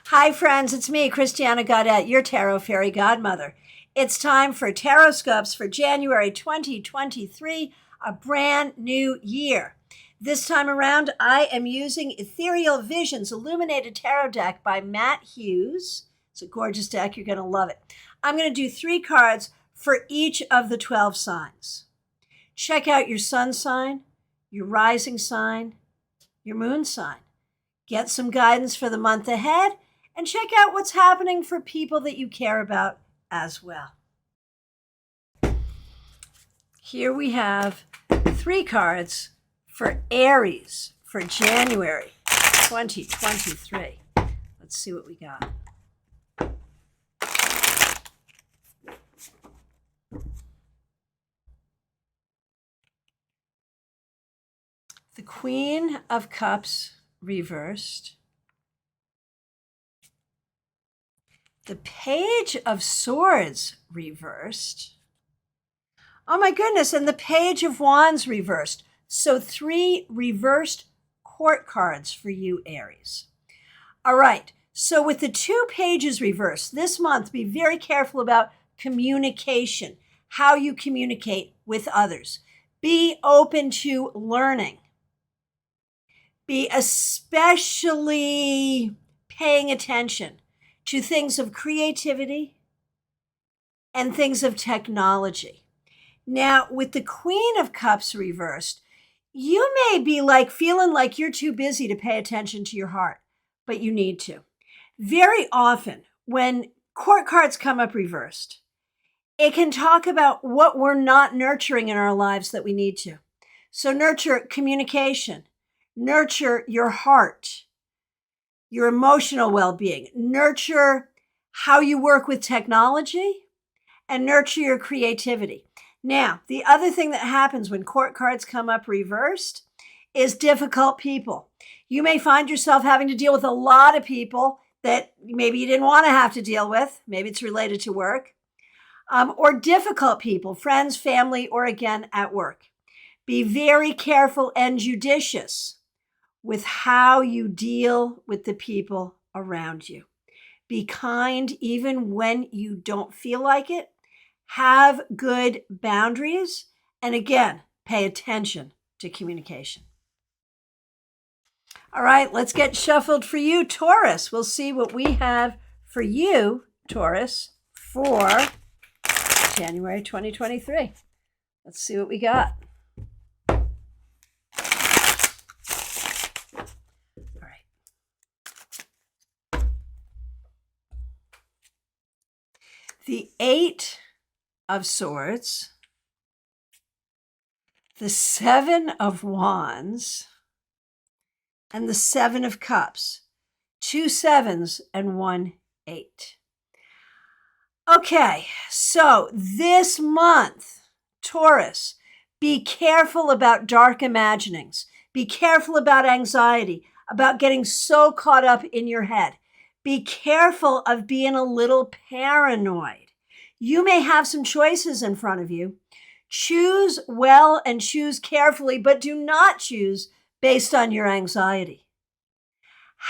Hi, friends. It's me, Christiana Gaudet, your tarot fairy godmother. It's time for Tarotscopes for January 2023, a brand new year. This time around, I am using Ethereal Visions Illuminated Tarot Deck by Matt Hughes. It's a gorgeous deck. You're going to love it. I'm going to do 3 cards for each of the 12 signs. Check out your sun sign, your rising sign, your moon sign. Get some guidance for the month ahead, and check out what's happening for people that you care about as well. Here we have 3 cards for Aries for January 2023. Let's see what we got. The Queen of Cups reversed. The Page of Swords reversed. Oh my goodness, and the Page of Wands reversed. So 3 reversed court cards for you, Aries. All right, so with the 2 pages reversed, this month, be very careful about communication, how you communicate with others. Be open to learning. Be especially paying attention to things of creativity and things of technology. Now, with the Queen of Cups reversed, you may be feeling like you're too busy to pay attention to your heart, but you need to. Very often, when court cards come up reversed, it can talk about what we're not nurturing in our lives that we need to. So nurture communication, nurture your heart, your emotional well-being, nurture how you work with technology, and nurture your creativity. Now, the other thing that happens when court cards come up reversed is difficult people. You may find yourself having to deal with a lot of people that maybe you didn't want to have to deal with. Maybe it's related to work. Or difficult people, friends, family, or again, at work. Be very careful and judicious with how you deal with the people around you. Be kind even when you don't feel like it. Have good boundaries. And again, pay attention to communication. All right, let's get shuffled for you, Taurus. We'll see what we have for you, Taurus, for January 2023. Let's see what we got. The 8 of Swords, the 7 of Wands, and the 7 of Cups. 2 7s and 1 8. Okay, so this month, Taurus, be careful about dark imaginings. Be careful about anxiety, about getting so caught up in your head. Be careful of being a little paranoid. You may have some choices in front of you. Choose well and choose carefully, but do not choose based on your anxiety.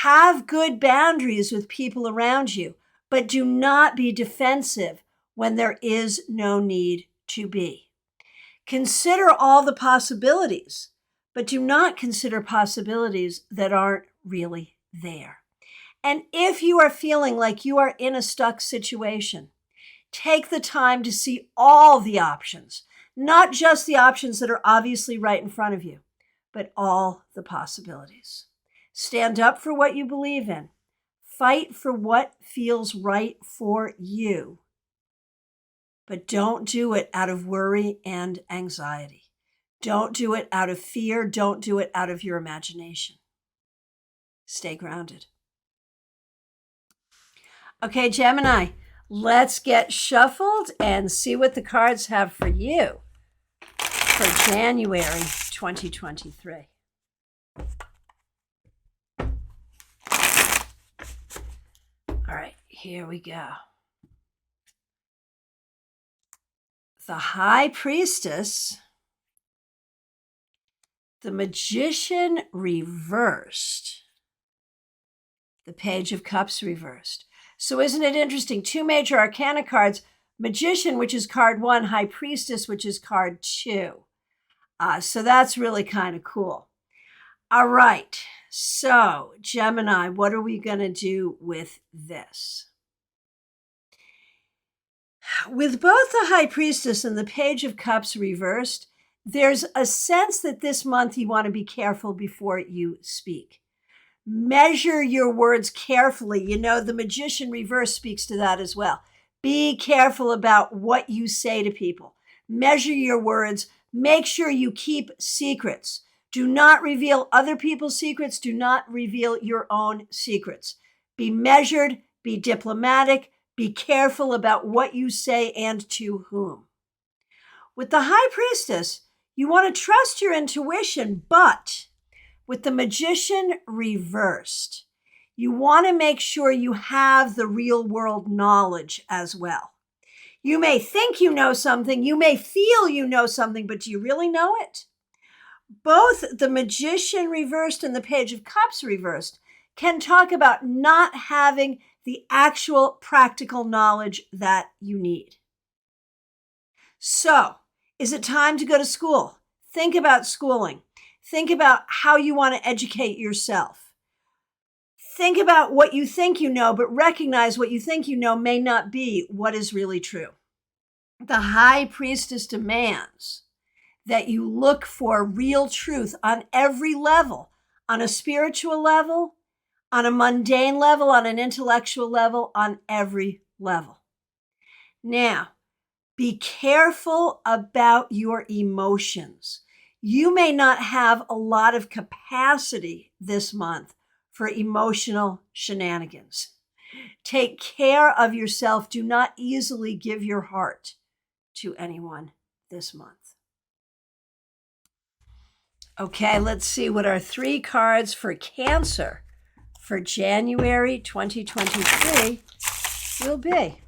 Have good boundaries with people around you, but do not be defensive when there is no need to be. Consider all the possibilities, but do not consider possibilities that aren't really there. And if you are feeling like you are in a stuck situation, take the time to see all the options, not just the options that are obviously right in front of you, but all the possibilities. Stand up for what you believe in. Fight for what feels right for you. But don't do it out of worry and anxiety. Don't do it out of fear. Don't do it out of your imagination. Stay grounded. Okay, Gemini, let's get shuffled and see what the cards have for you for January 2023. All right, here we go. The High Priestess, the Magician reversed, the Page of Cups reversed. So isn't it interesting? Two major arcana cards, Magician, which is card 1, High Priestess, which is card 2. So that's really kind of cool. All right. So, Gemini, what are we going to do with this? With both the High Priestess and the Page of Cups reversed, there's a sense that this month you want to be careful before you speak. Measure your words carefully. You know, the Magician reverse speaks to that as well. Be careful about what you say to people. Measure your words. Make sure you keep secrets. Do not reveal other people's secrets. Do not reveal your own secrets. Be measured, be diplomatic, be careful about what you say and to whom. With the High Priestess, you want to trust your intuition, but with the Magician reversed, you want to make sure you have the real world knowledge as well. You may think you know something, you may feel you know something, but do you really know it? Both the Magician reversed and the Page of Cups reversed can talk about not having the actual practical knowledge that you need. So, is it time to go to school? Think about schooling. Think about how you want to educate yourself. Think about what you think you know, but recognize what you think you know may not be what is really true. The High Priestess demands that you look for real truth on every level, on a spiritual level, on a mundane level, on an intellectual level, on every level. Now, be careful about your emotions. You may not have a lot of capacity this month for emotional shenanigans. Take care of yourself. Do not easily give your heart to anyone this month. Okay, let's see what our 3 cards for Cancer for January 2023 will be.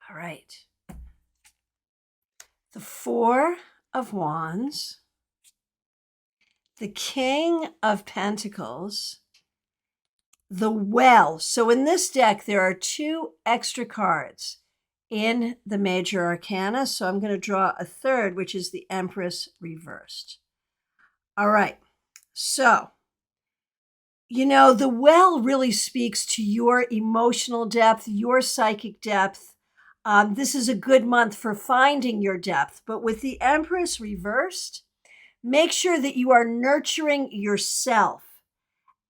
All right. The 4 of Wands, the King of Pentacles, the Well. So in this deck, there are 2 extra cards in the major arcana. So I'm going to draw a third, which is the Empress reversed. All right. So, you know, the Well really speaks to your emotional depth, your psychic depth. This is a good month for finding your depth. But with the Empress reversed, make sure that you are nurturing yourself.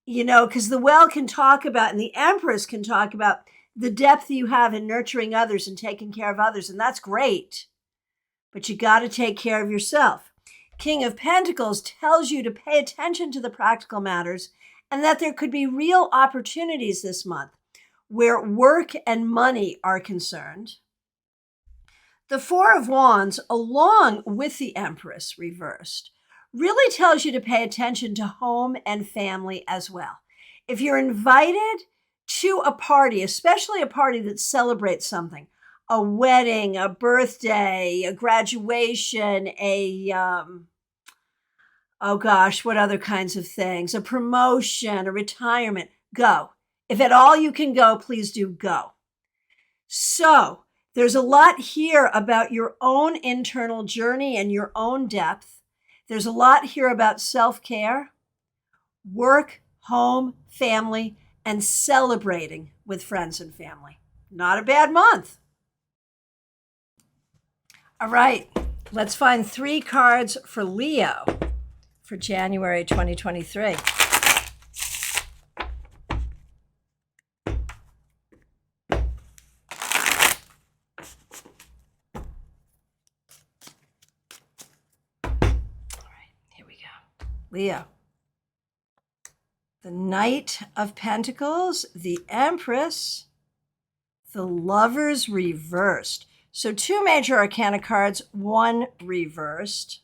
You know, because the Well can talk about, and the Empress can talk about the depth you have in nurturing others and taking care of others. And that's great. But you got to take care of yourself. King of Pentacles tells you to pay attention to the practical matters and that there could be real opportunities this month where work and money are concerned. The 4 of Wands, along with the Empress reversed, really tells you to pay attention to home and family as well. If you're invited to a party, especially a party that celebrates something, a wedding, a birthday, a graduation, what other kinds of things? A promotion, a retirement, go. If at all you can go, please do go. So there's a lot here about your own internal journey and your own depth. There's a lot here about self-care, work, home, family, and celebrating with friends and family. Not a bad month. All right, let's find 3 cards for Leo for January 2023. Leo, the Knight of Pentacles, the Empress, the Lovers reversed. So 2 major arcana cards, 1 reversed.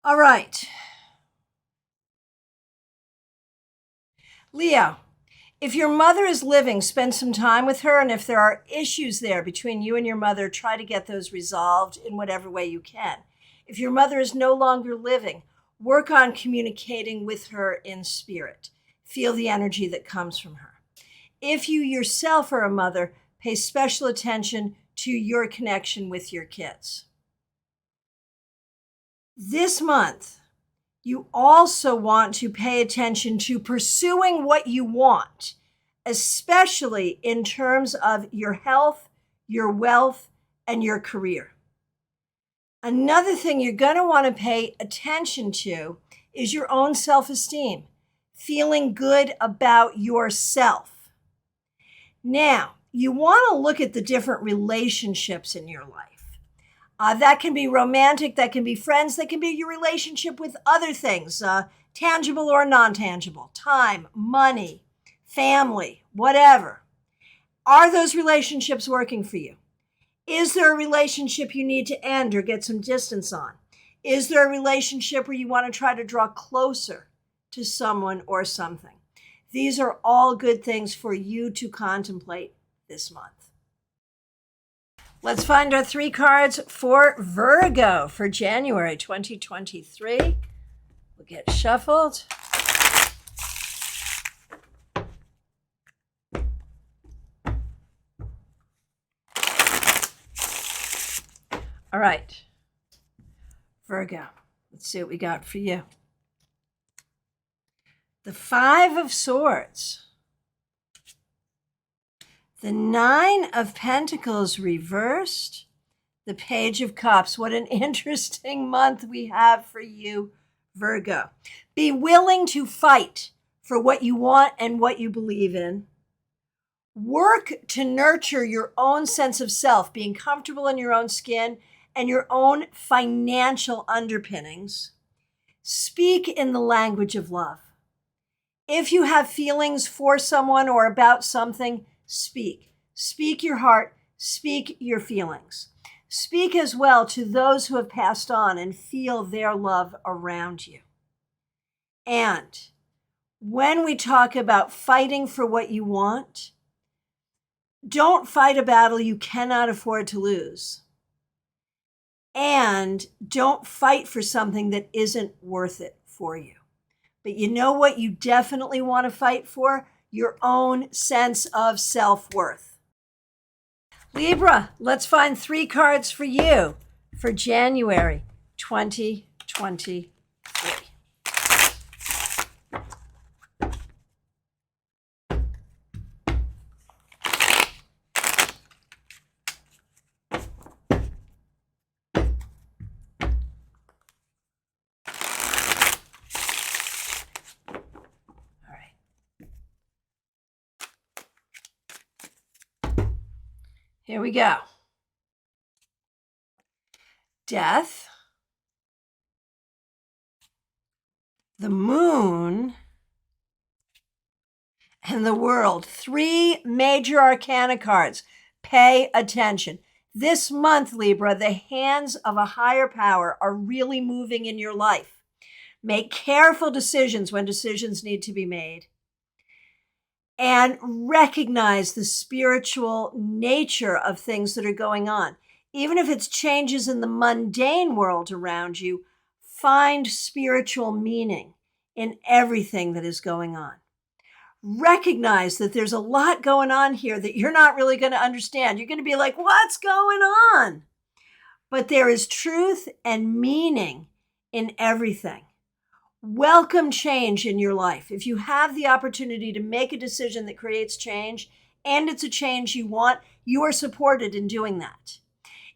All right. Leo, If your mother is living, spend some time with her. And if there are issues there between you and your mother, try to get those resolved in whatever way you can. If your mother is no longer living, work on communicating with her in spirit. Feel the energy that comes from her. If you yourself are a mother, pay special attention to your connection with your kids. This month, you also want to pay attention to pursuing what you want, especially in terms of your health, your wealth, and your career. Another thing you're going to want to pay attention to is your own self-esteem, feeling good about yourself. Now, you want to look at the different relationships in your life. That can be romantic, that can be friends, that can be your relationship with other things, tangible or non-tangible, time, money, family, whatever. Are those relationships working for you? Is there a relationship you need to end or get some distance on? Is there a relationship where you want to try to draw closer to someone or something? These are all good things for you to contemplate this month. Let's find our 3 cards for Virgo for January 2023. We'll get shuffled. All right, Virgo, let's see what we got for you. The 5 of Swords. The 9 of Pentacles reversed, the Page of Cups. What an interesting month we have for you, Virgo. Be willing to fight for what you want and what you believe in. Work to nurture your own sense of self, being comfortable in your own skin and your own financial underpinnings. Speak in the language of love. If you have feelings for someone or about something, speak. Speak your heart. Speak your feelings. Speak as well to those who have passed on and feel their love around you. And when we talk about fighting for what you want, don't fight a battle you cannot afford to lose. And don't fight for something that isn't worth it for you. But you know what you definitely want to fight for? Your own sense of self-worth. Libra, let's find 3 cards for you for January 2023. Here we go. Death, the Moon, and the World. 3 major arcana cards. Pay attention. This month, Libra, the hands of a higher power are really moving in your life. Make careful decisions when decisions need to be made. And recognize the spiritual nature of things that are going on. Even if it's changes in the mundane world around you, find spiritual meaning in everything that is going on. Recognize that there's a lot going on here that you're not really going to understand. You're going to be like, what's going on? But there is truth and meaning in everything. Welcome change in your life. If you have the opportunity to make a decision that creates change, and it's a change you want, you are supported in doing that.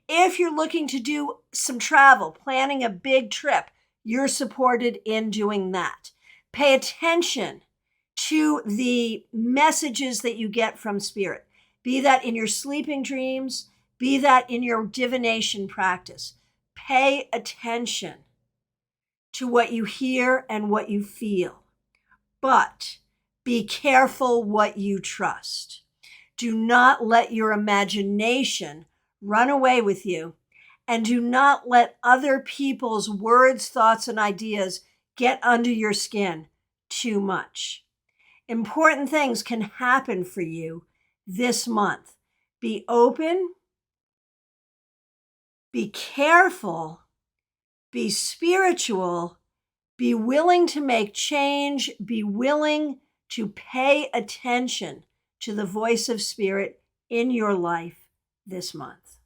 If you're looking to do some travel, planning a big trip, you're supported in doing that. Pay attention to the messages that you get from Spirit. Be that in your sleeping dreams, be that in your divination practice. Pay attention to what you hear and what you feel. But be careful what you trust. Do not let your imagination run away with you, and do not let other people's words, thoughts, and ideas get under your skin too much. Important things can happen for you this month. Be open, be careful, be spiritual, be willing to make change, be willing to pay attention to the voice of spirit in your life this month.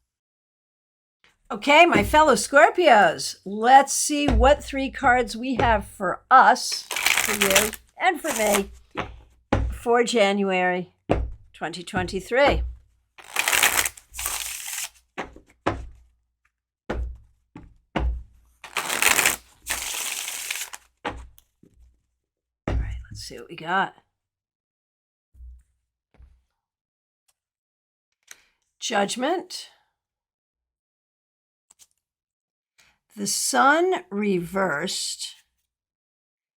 Okay, my fellow Scorpios, let's see what 3 cards we have for us, for you, and for me for January 2023. All right, let's see what we got. Judgment. The Sun reversed,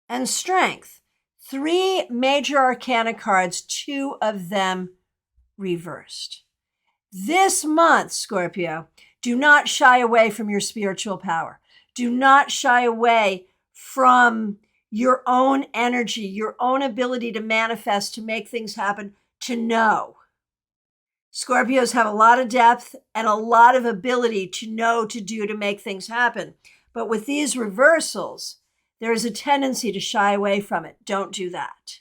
and Strength. 3 major arcana cards, 2 of them reversed. This month, Scorpio, do not shy away from your spiritual power. Do not shy away from your own energy, your own ability to manifest, to make things happen, to know. Scorpios have a lot of depth and a lot of ability to know, to do, to make things happen. But with these reversals, there is a tendency to shy away from it. Don't do that.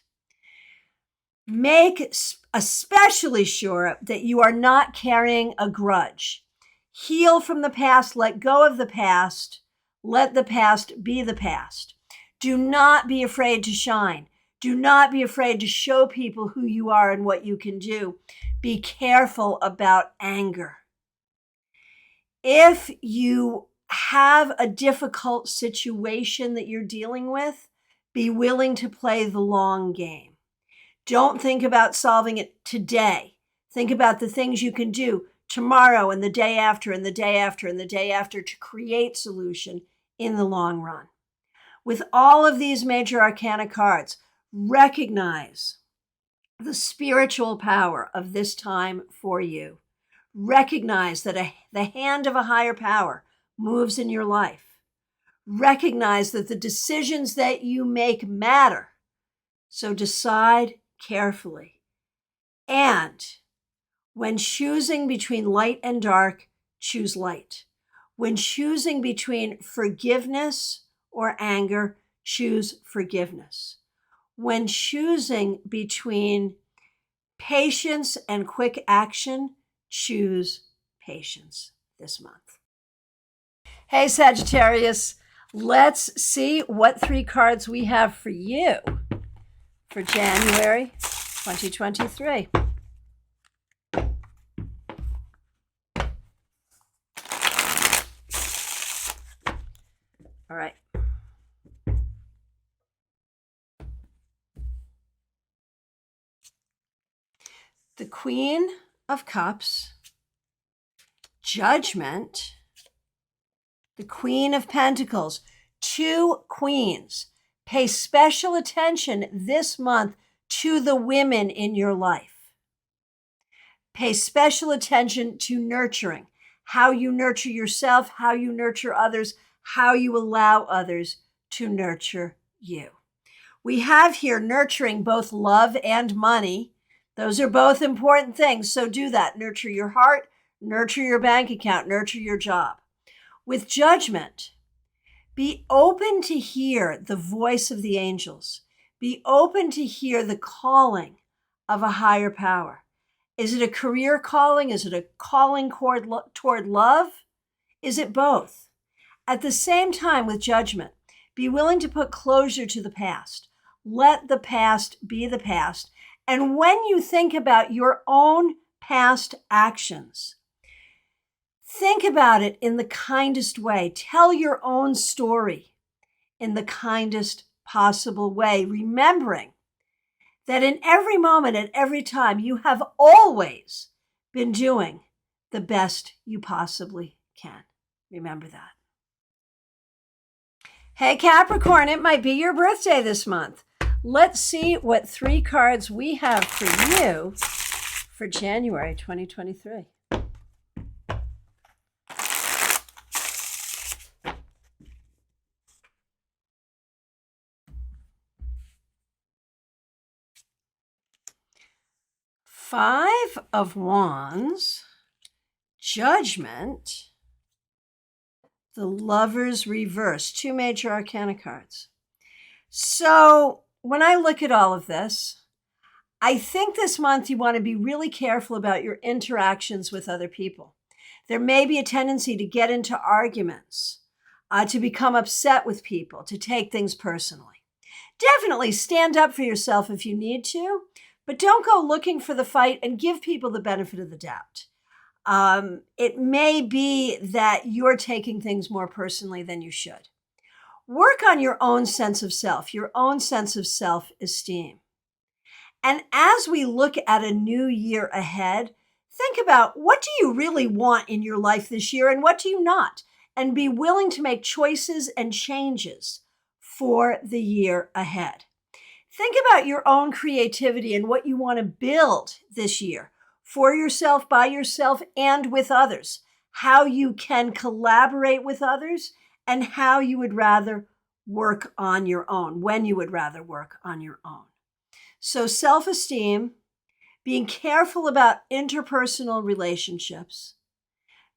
Make especially sure that you are not carrying a grudge. Heal from the past, let go of the past, let the past be the past. Do not be afraid to shine. Do not be afraid to show people who you are and what you can do. Be careful about anger. If you have a difficult situation that you're dealing with, be willing to play the long game. Don't think about solving it today. Think about the things you can do tomorrow and the day after and the day after and the day after to create solution in the long run. With all of these major arcana cards, recognize the spiritual power of this time for you. Recognize that the hand of a higher power moves in your life. Recognize that the decisions that you make matter. So decide carefully. And when choosing between light and dark, choose light. When choosing between forgiveness or anger, choose forgiveness. When choosing between patience and quick action, choose patience this month. Hey, Sagittarius, let's see what 3 cards we have for you for January 2023. All right. The Queen of Cups, Judgment, the Queen of Pentacles, 2 queens. Pay special attention this month to the women in your life. Pay special attention to nurturing, how you nurture yourself, how you nurture others, how you allow others to nurture you. We have here nurturing both love and money. Those are both important things, so do that. Nurture your heart, nurture your bank account, nurture your job. With Judgment, be open to hear the voice of the angels. Be open to hear the calling of a higher power. Is it a career calling? Is it a calling toward love? Is it both? At the same time, with Judgment, be willing to put closure to the past. Let the past be the past. And when you think about your own past actions, think about it in the kindest way. Tell your own story in the kindest possible way, remembering that in every moment, at every time, you have always been doing the best you possibly can. Remember that. Hey, Capricorn, it might be your birthday this month. Let's see what 3 cards we have for you for January 2023. Five of Wands, Judgment, the Lover's reverse, two major arcana cards. So when I look at all of this, I think this month you want to be really careful about your interactions with other people. There may be a tendency to get into arguments, to become upset with people, to take things personally. Definitely stand up for yourself if you need to, but don't go looking for the fight and give people the benefit of the doubt. It may be that you're taking things more personally than you should. Work on your own sense of self, your own sense of self-esteem. And as we look at a new year ahead, think about, what do you really want in your life this year and what do you not? And be willing to make choices and changes for the year ahead. Think about your own creativity and what you want to build this year for yourself, by yourself, and with others. How you can collaborate with others and how you would rather work on your own, when you would rather work on your own. So self-esteem, being careful about interpersonal relationships,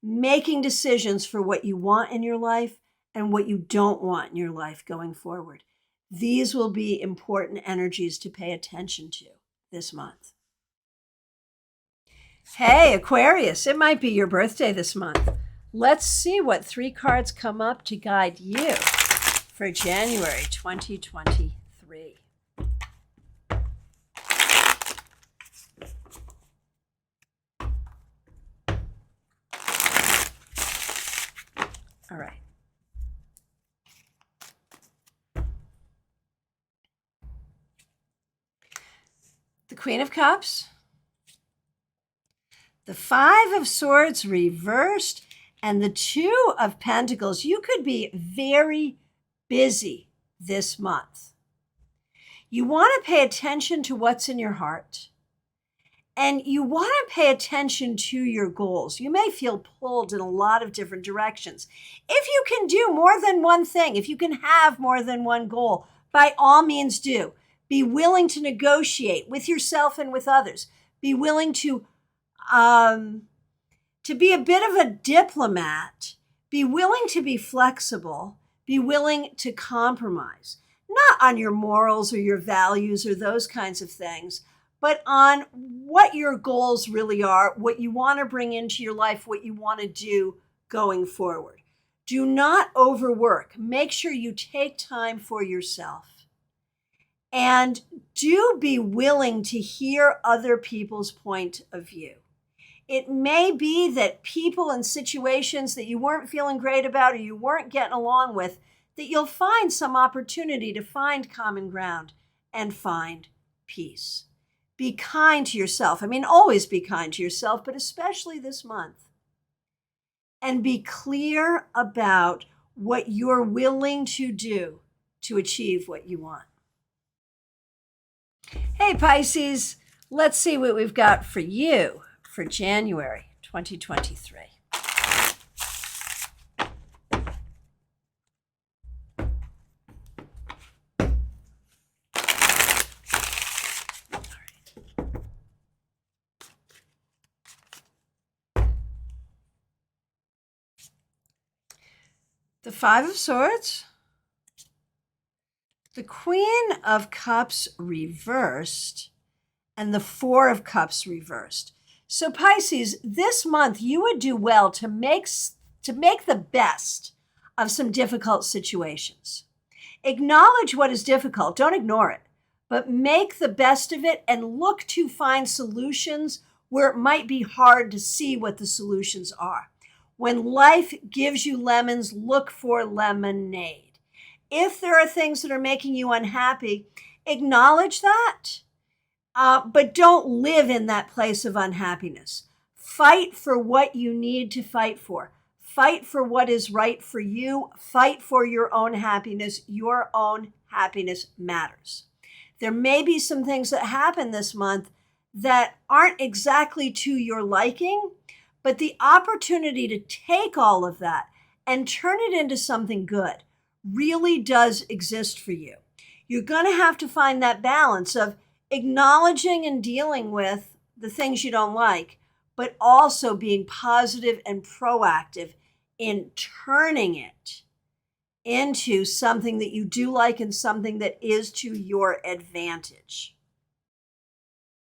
making decisions for what you want in your life and what you don't want in your life going forward. These will be important energies to pay attention to this month. Hey, Aquarius, it might be your birthday this month. Let's see what 3 cards come up to guide you for January 2023. All right. The Queen of Cups, the 5 of Swords reversed, and the 2 of Pentacles. You could be very busy this month. You want to pay attention to what's in your heart, and you want to pay attention to your goals. You may feel pulled in a lot of different directions. If you can do more than one thing, if you can have more than one goal, by all means do. Be willing to negotiate with yourself and with others. Be willing to be a bit of a diplomat. Be willing to be flexible. Be willing to compromise. Not on your morals or your values or those kinds of things, but on what your goals really are, what you want to bring into your life, what you want to do going forward. Do not overwork. Make sure you take time for yourself. And do be willing to hear other people's point of view. It may be that people and situations that you weren't feeling great about or you weren't getting along with, that you'll find some opportunity to find common ground and find peace. Be kind to yourself. I mean, always be kind to yourself, but especially this month. And be clear about what you're willing to do to achieve what you want. Hey, Pisces, let's see what we've got for you for January 2023. The 5 of Swords, the Queen of Cups reversed, and the 4 of Cups reversed. So Pisces, this month you would do well to make the best of some difficult situations. Acknowledge what is difficult, don't ignore it, but make the best of it and look to find solutions where it might be hard to see what the solutions are. When life gives you lemons, look for lemonade. If there are things that are making you unhappy, acknowledge that, but don't live in that place of unhappiness. Fight for what you need to fight for. Fight for what is right for you. Fight for your own happiness. Your own happiness matters. There may be some things that happen this month that aren't exactly to your liking, but the opportunity to take all of that and turn it into something good really does exist for you. You're going to have to find that balance of acknowledging and dealing with the things you don't like, but also being positive and proactive in turning it into something that you do like and something that is to your advantage.